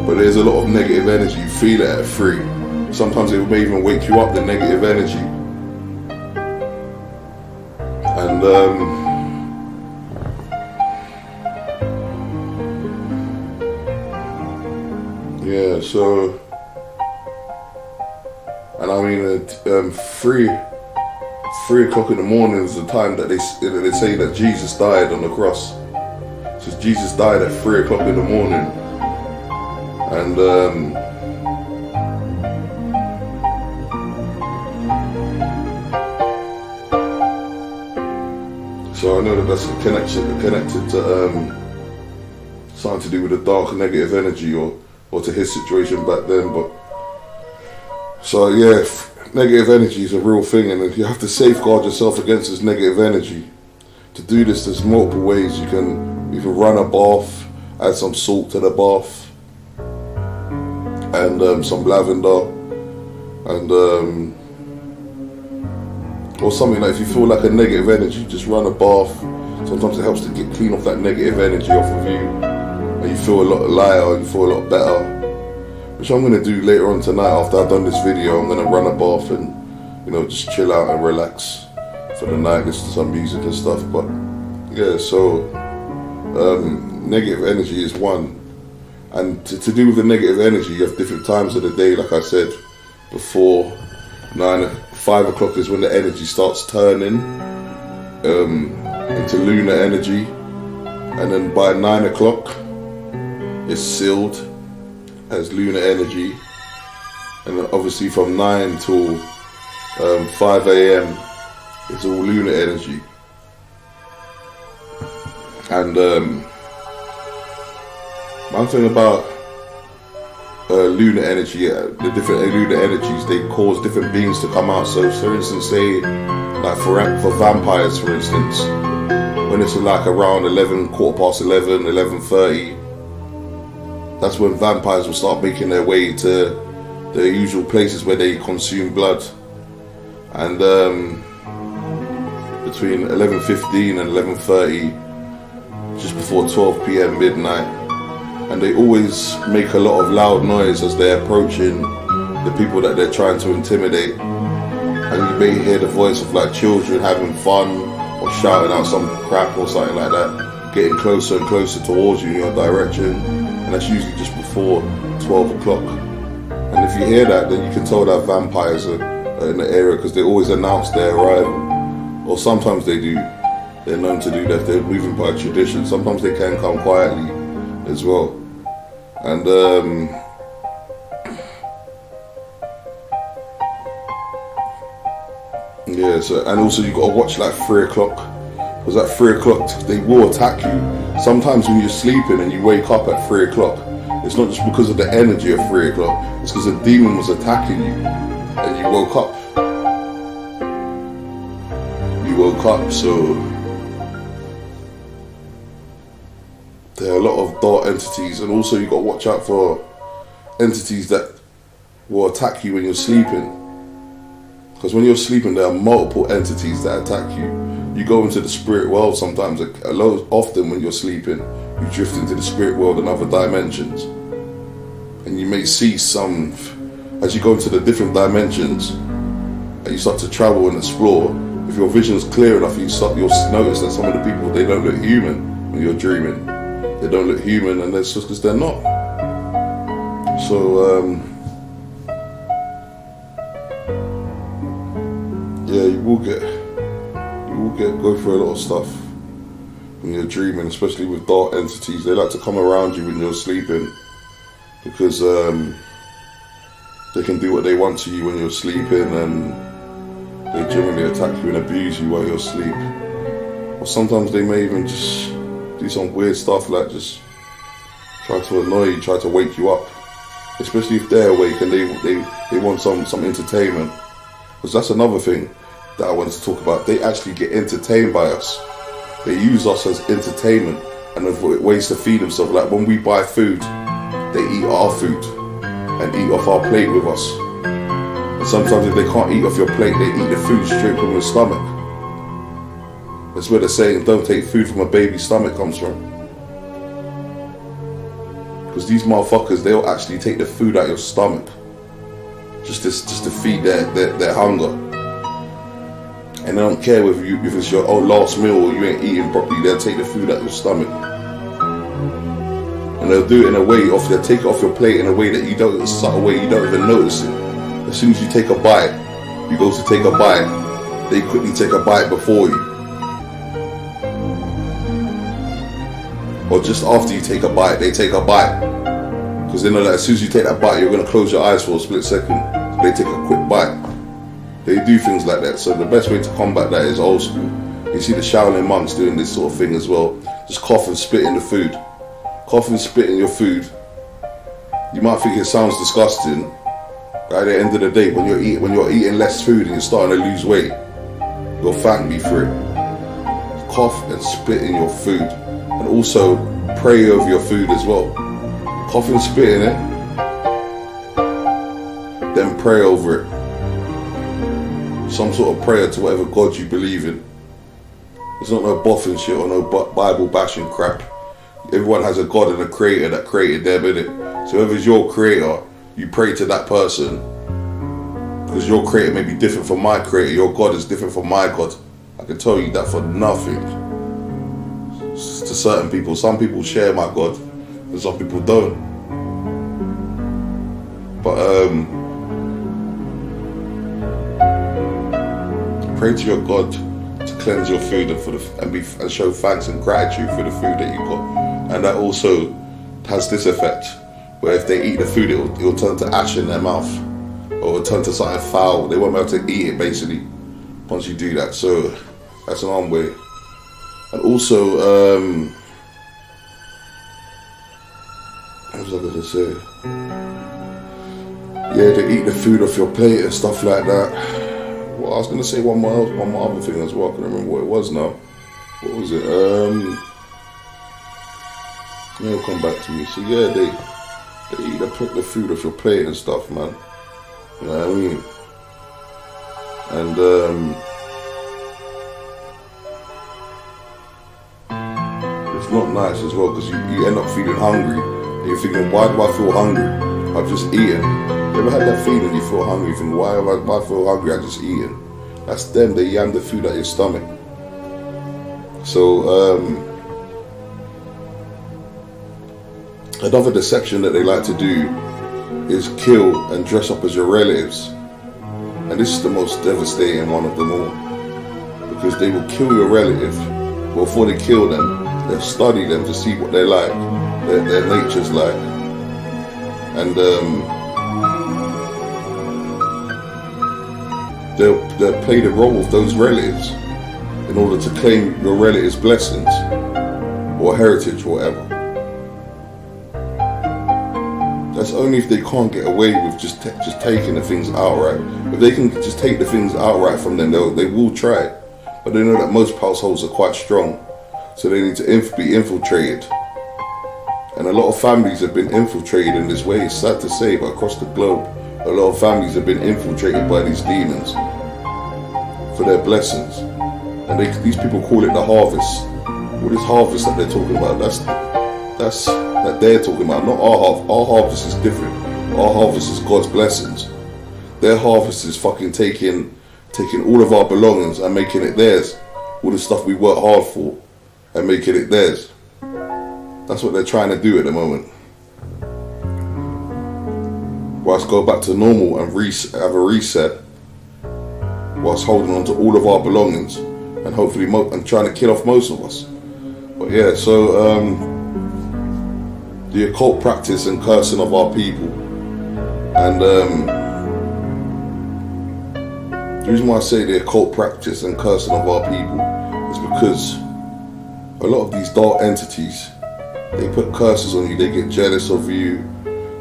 but there's a lot of negative energy. You feel it at 3. Sometimes it may even wake you up, the negative energy. And yeah, so, and I mean, 3 o'clock in the morning is the time that they say that Jesus died on the cross. So Jesus died at 3 o'clock in the morning, and so I know that that's connected to something to do with the dark negative energy or to his situation back then. But so yeah, negative energy is a real thing, and you have to safeguard yourself against this negative energy. To do this, there's multiple ways. You can run a bath, add some salt to the bath, and some lavender, and or something like, if you feel like a negative energy, just run a bath. Sometimes it helps to clean off that negative energy off of you, and you feel a lot lighter, you feel a lot better. Which I'm going to do later on tonight after I've done this video. I'm going to run a bath and, just chill out and relax for the night, listen to some music and stuff. But yeah, so negative energy is one. And to do with the negative energy, you have different times of the day, like I said before. 5 o'clock is when the energy starts turning into lunar energy, and then by 9 o'clock it's sealed as lunar energy, and then obviously from 9 till 5 a.m. it's all lunar energy. And one thing about lunar energy, the different lunar energies, they cause different beings to come out. So for instance, say like for vampires, for instance, when it's like around 11, 11:30, that's when vampires will start making their way to the usual places where they consume blood. And between 11:15 and 11:30, just before 12 p.m. midnight, and they always make a lot of loud noise as they're approaching the people that they're trying to intimidate. And you may hear the voice of like children having fun or shouting out some crap or something like that. getting closer and closer towards you in your direction, and that's usually just before 12 o'clock. And if you hear that, then you can tell that vampires are in the area, because they always announce their arrival. Or sometimes they do. They're known to do that. They're moving by tradition. Sometimes they can come quietly as well. And yeah, so, and also you got to watch like 3 o'clock, because at 3 o'clock they will attack you. Sometimes when you're sleeping and you wake up at 3 o'clock, it's not just because of the energy of 3 o'clock, it's because a demon was attacking you and you woke up. So there are a lot of dark entities, and also you got to watch out for entities that will attack you when you're sleeping. Because when you're sleeping, there are multiple entities that attack you. You go into the spirit world sometimes. Often when you're sleeping, you drift into the spirit world and other dimensions. And you may see some, as you go into the different dimensions, and you start to travel and explore, if your vision's clear enough, you'll notice that some of the people, they don't look human when you're dreaming. They don't look human, and that's just because they're not. So, yeah, you will go through a lot of stuff when you're dreaming, especially with dark entities. They like to come around you when you're sleeping, because they can do what they want to you when you're sleeping, and they generally attack you and abuse you while you're asleep. Or sometimes they may even just do some weird stuff, like just try to annoy you, try to wake you up. Especially if they're awake and they want some entertainment. Because that's another thing that I wanted to talk about. They actually get entertained by us. They use us as entertainment and ways to feed themselves. Like when we buy food, they eat our food and eat off our plate with us. And sometimes if they can't eat off your plate, they eat the food straight from your stomach. That's where the saying, don't take food from a baby's stomach comes from. Because these motherfuckers, they'll actually take the food out of your stomach just to feed their hunger. And they don't care if it's your last meal or you ain't eating properly, they'll take the food out of your stomach. And they'll do it in a way, they'll take it off your plate in a way that you don't, a subtle way you don't even notice it. As soon as you take a bite, you go to take a bite, they quickly take a bite before you. Or just after you take a bite, they take a bite. Because they know that as soon as you take that bite, you're going to close your eyes for a split second. So they take a quick bite. They do things like that. So the best way to combat that is old school. You see the Shaolin monks doing this sort of thing as well. Just cough and spit in the food. Cough and spit in your food. You might think it sounds disgusting. But at the end of the day, when you're eating less food and you're starting to lose weight, you'll thank me for it. Cough and spit in your food. And also pray over your food as well. Cough and spit in it, then pray over it. Some sort of prayer to whatever God you believe in. It's not no boffin shit or no Bible bashing crap. Everyone has a God and a creator that created them, innit? So whoever's your creator, you pray to that person. Because your creator may be different from my creator. Your God is different from my God. I can tell you that for nothing. To certain people, some people share my God and some people don't. But pray to your God to cleanse your food and show thanks and gratitude for the food that you got. And that also has this effect, where if they eat the food, it'll turn to ash in their mouth, or it'll turn to something foul. They won't be able to eat it basically once you do that. So that's an way. And also, what was I going to say? Yeah, they eat the food off your plate and stuff like that. Well, I was going to say one more other thing as well. I can't remember what it was now. What was it? It'll come back to me. So yeah, they eat the food off your plate and stuff, man. You know what I mean? And it's not nice as well, because you end up feeling hungry and you're thinking, why do I feel hungry? I've just eaten. You ever had that feeling you feel hungry? You think, why do I feel hungry? I've just eaten. That's them. They yam the food out your stomach. So Another deception that they like to do is kill and dress up as your relatives. And this is the most devastating one of them all. Because they will kill your relative, but before they kill them, they'll study them to see what they're like, their nature's like. And they'll play the role of those relatives in order to claim your relatives' blessings or heritage or whatever. That's only if they can't get away with just taking the things outright. If they can just take the things outright from them, they will try it. But they know that most households are quite strong, so they need to be infiltrated. And a lot of families have been infiltrated in this way. It's sad to say, but across the globe, a lot of families have been infiltrated by these demons for their blessings. And these people call it the harvest. What is harvest that they're talking about? That's that they're talking about, not our harvest. Our harvest is different. Our harvest is God's blessings. Their harvest is fucking taking all of our belongings and making it theirs. All the stuff we work hard for and making it theirs. That's what they're trying to do at the moment. Whilst go back to normal and have a reset, whilst holding on to all of our belongings and hopefully and trying to kill off most of us. But yeah, so the occult practice and cursing of our people, and the reason why I say the occult practice and cursing of our people is because a lot of these dark entities, they put curses on you. They get jealous of you.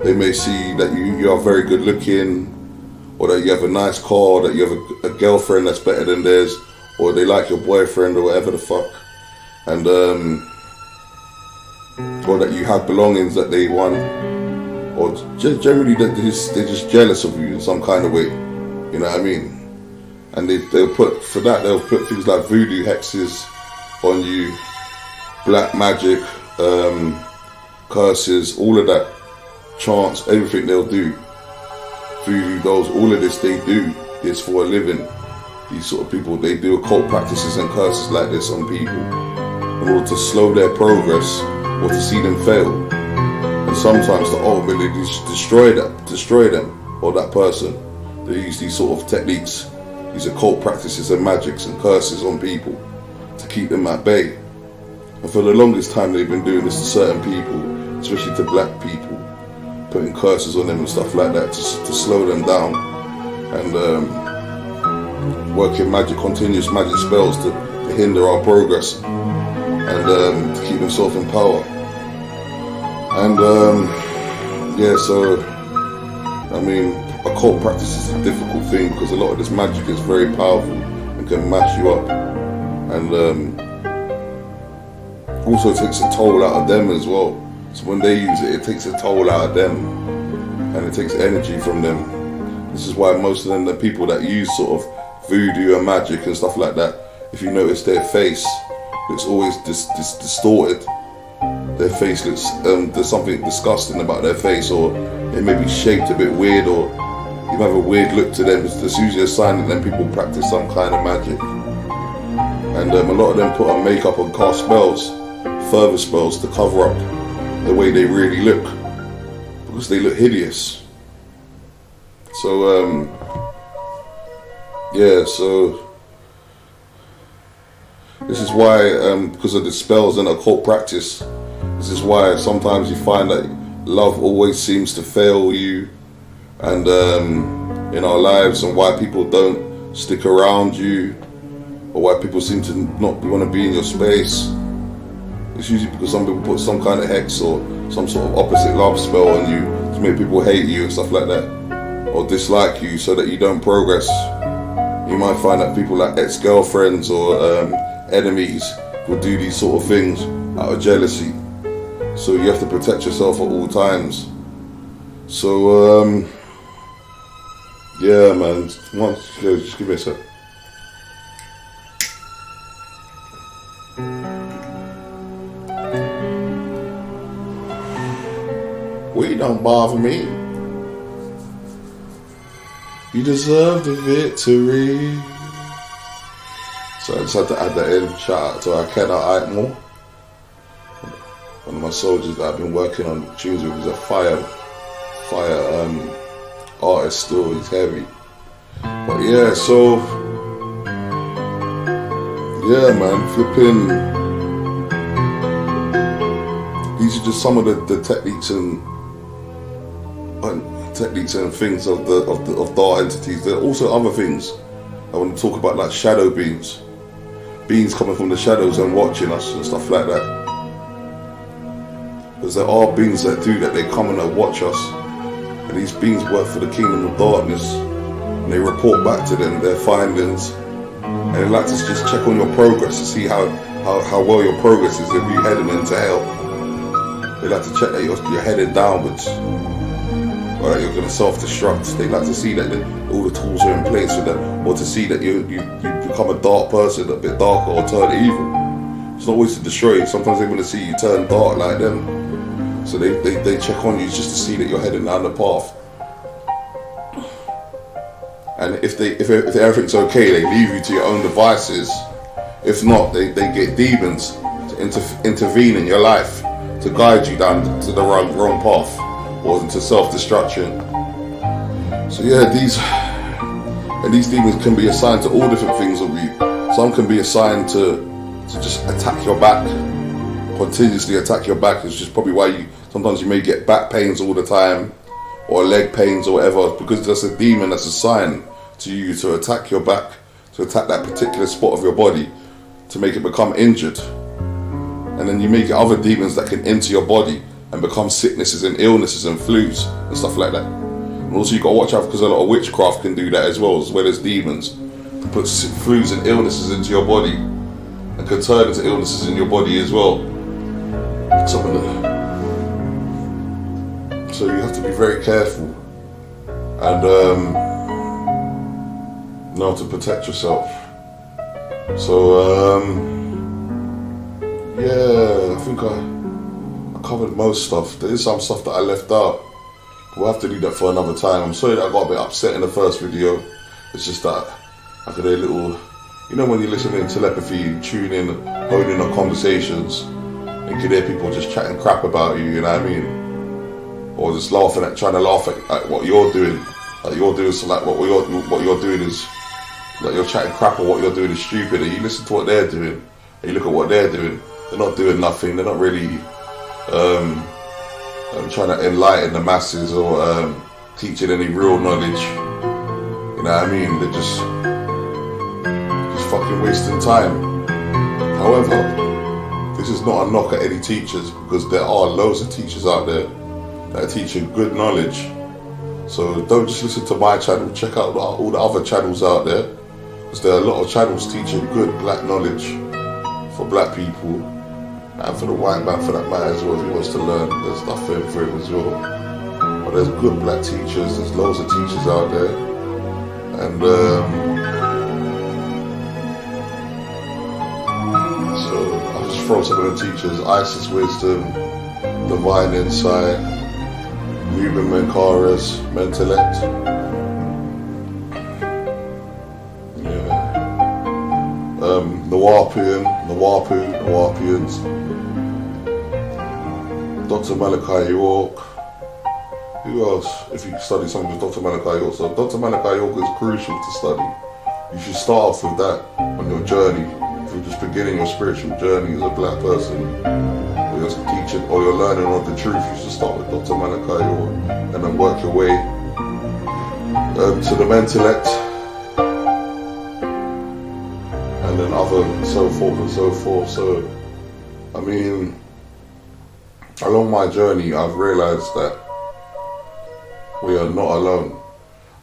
They may see that you are very good looking, or that you have a nice car, or that you have a girlfriend that's better than theirs, or they like your boyfriend or whatever the fuck, and or that you have belongings that they want, or just generally that they're just jealous of you in some kind of way. You know what I mean? And they'll put things like voodoo hexes on you, black magic, curses, all of that, chants, everything they'll do. Voodoo dolls, all of this they do is for a living. These sort of people, they do occult practices and curses like this on people in order to slow their progress or to see them fail. And sometimes to ultimately destroy them or that person. They use these sort of techniques, these occult practices and magics and curses on people to keep them at bay. And for the longest time they've been doing this to certain people, especially to black people, putting curses on them and stuff like that to slow them down, and working continuous magic spells to hinder our progress and to keep themselves in power. And yeah, so I mean, occult practice is a difficult thing because a lot of this magic is very powerful and can mash you up, and also takes a toll out of them as well. So when they use it, it takes a toll out of them and it takes energy from them. This is why most of them, the people that use sort of voodoo and magic and stuff like that, if you notice their face looks always distorted. Their face looks, there's something disgusting about their face, or they may be shaped a bit weird, or you have a weird look to them. It's usually a sign that them people practice some kind of magic. And a lot of them put on makeup and cast spells, further spells, to cover up the way they really look, because they look hideous. So yeah, so this is why, because of the spells and occult practice, this is why sometimes you find that love always seems to fail you, and in our lives, and why people don't stick around you, or why people seem to not want to be in your space. It's usually because some people put some kind of hex or some sort of opposite love spell on you to make people hate you and stuff like that, or dislike you so that you don't progress. You might find that people like ex-girlfriends or enemies will do these sort of things out of jealousy. So you have to protect yourself at all times. So yeah, man. Just give me a sec. We don't bother me. You deserve the victory. So I just had to add that in. Shout out to our Kenna Eitmore. One of my soldiers that I've been working on tunes with. He's a fire artist still. He's heavy. But yeah, so yeah, man, flipping. These are just some of the techniques and things of dark entities. There are also other things I want to talk about, like shadow beings coming from the shadows and watching us and stuff like that. Because there are beings that do that. They come and they watch us, and these beings work for the kingdom of darkness, and they report back to them their findings, and they like to just check on your progress to see how well your progress is if you're heading into hell. They like to check that you're headed downwards, or that you're going to self-destruct. They like to see that all the tools are in place for them, or to see that you become a dark person, a bit darker, or turn evil. It's not always to destroy you. Sometimes they want to see you turn dark like them. So they check on you just to see that you're heading down the path. And if everything's okay, they leave you to your own devices. If not, they get demons to intervene in your life, to guide you down to the wrong path, or into self-destruction. So yeah, these demons can be assigned to all different things of you. Some can be assigned to just attack your back, continuously attack your back. It's just probably why sometimes you may get back pains all the time, or leg pains or whatever, because there's a demon that's assigned to you to attack your back, to attack that particular spot of your body, to make it become injured. And then you may get other demons that can enter your body and become sicknesses and illnesses and flus and stuff like that. And also you got to watch out, because a lot of witchcraft can do that as well as demons, to put flus and illnesses into your body, and can turn into illnesses in your body as well. So you have to be very careful and know how to protect yourself. So yeah, I think I covered most stuff. There is some stuff that I left out. We'll have to do that for another time. I'm sorry that I got a bit upset in the first video. It's just that I could hear a little, you know, when you're listening to telepathy, you tune in, hone in on conversations, and you can hear people just chatting crap about you, you know what I mean? Or just trying to laugh at what you're doing. Like you're doing, so like what you're doing is, like you're chatting crap, or what you're doing is stupid, and you listen to what they're doing, and you look at what they're doing. They're not doing nothing. They're not really trying to enlighten the masses, or teaching any real knowledge. You know what I mean? They're just fucking wasting time. However, this is not a knock at any teachers, because there are loads of teachers out there that are teaching good knowledge. So don't just listen to my channel. Check out all the other channels out there, because there are a lot of channels teaching good black knowledge for black people, and for the white man for that matter as well. If he wants to learn, there's stuff for him as well. But there's good black teachers. There's loads of teachers out there, and so I'll just throw some of the teachers: Isis Wisdom, Divine Insight, Nubian Menkaras, Mentellect. Nawapians, Dr. Malachi York. Who else? If you study something with Dr. Malachi York, so Dr. Malachi York is crucial to study. You should start off with that on your journey. If you're just beginning your spiritual journey as a black person, or you're teaching, or you're learning of the truth, you should start with Dr. Malachi York, and then work your way to the Mentellect, and then other so forth and so forth. So, I mean, along my journey, I've realized that we are not alone,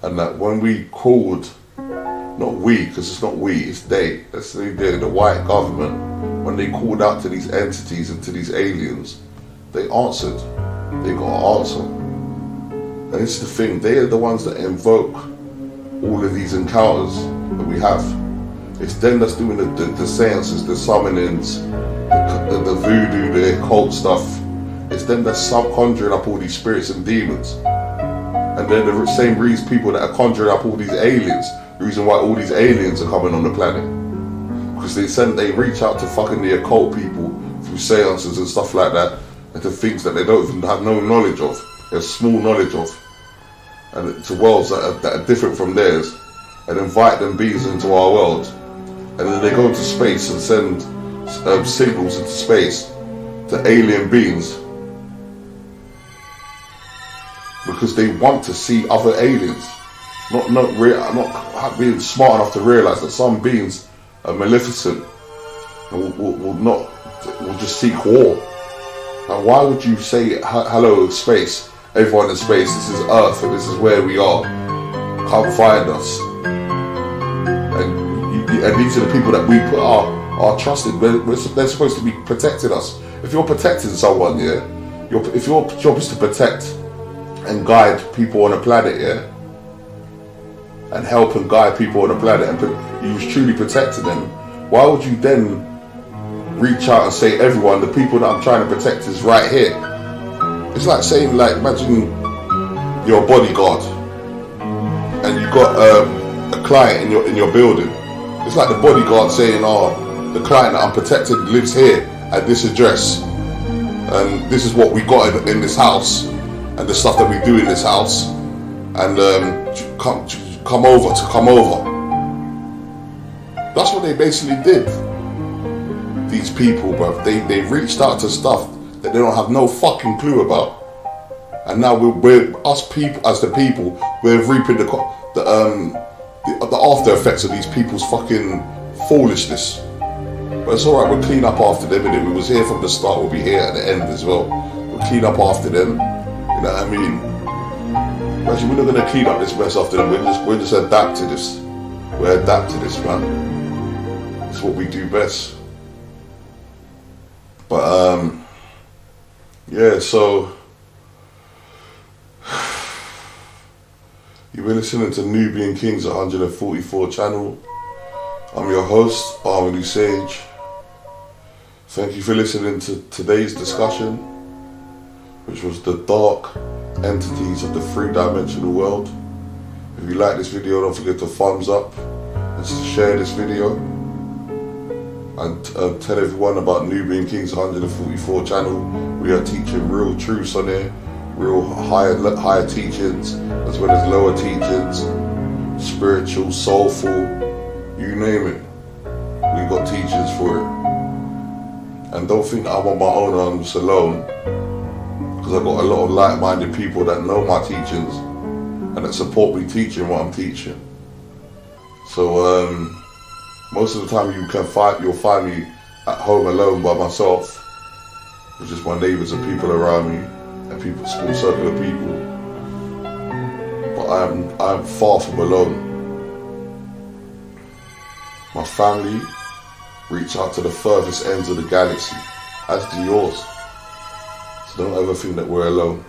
and that when we called, not we, because it's not we, it's they, that's the white government, when they called out to these entities and to these aliens, they answered. They got an answer. And it's the thing, they are the ones that invoke all of these encounters that we have. It's them that's doing the seances, the summonings, the voodoo, the occult stuff. It's them that's conjuring up all these spirits and demons. And they're the same people that are conjuring up all these aliens. The reason why all these aliens are coming on the planet. Because they reach out to fucking the occult people through seances and stuff like that, into things that they don't even have no knowledge of, there's small knowledge of, and to worlds that are different from theirs, and invite them beings into our world, and then they go into space and send signals into space to alien beings because they want to see other aliens, not being smart enough to realize that some beings are maleficent and will just seek war. Now, why would you say hello space, everyone in space, this is Earth and this is where we are, come find us? And these are the people that we put our trust in. They're supposed to be protecting us. If you're protecting someone, yeah, if your job is to protect and guide people on a planet, yeah, and help and guide people on a planet, and you truly protecting them, why would you then reach out and say, everyone, the people that I'm trying to protect is right here? It's like saying, like, imagine you're a bodyguard and you've got a client in your building. It's like the bodyguard saying, oh, the client that I'm protecting lives here at this address, and this is what we got in this house, and the stuff that we do in this house, and come over. That's what they basically did. These people, bruv, they reached out to stuff that they don't have no fucking clue about, and now we're reaping the after effects of these people's fucking foolishness. But it's alright, we'll clean up after them, and we was here from the start, we'll be here at the end as well. We'll clean up after them, you know what I mean? Actually, we're not gonna clean up this mess after them, we'll just adapt to this. We'll adapt to this, man. It's what we do best. But yeah, so you've been listening to Nubian Kingz 144 channel. I'm your host, Harmony Sage. Thank you for listening to today's discussion, which was the dark entities of the three-dimensional world. If you like this video, don't forget to thumbs up and share this video, and tell everyone about Nubian Kingz 144 channel. We are teaching real truths on here, real higher teachings, as well as lower teachings, spiritual, soulful, you name it. We got teachings for it. And don't think that I'm on my own, I'm just alone, because I've got a lot of like-minded people that know my teachings and that support me teaching what I'm teaching. So most of the time you'll find me at home alone by myself, with just my neighbours and people around me, and small circle of people. But I'm far from alone. My family reach out to the furthest ends of the galaxy, as do yours. So don't ever think that we're alone.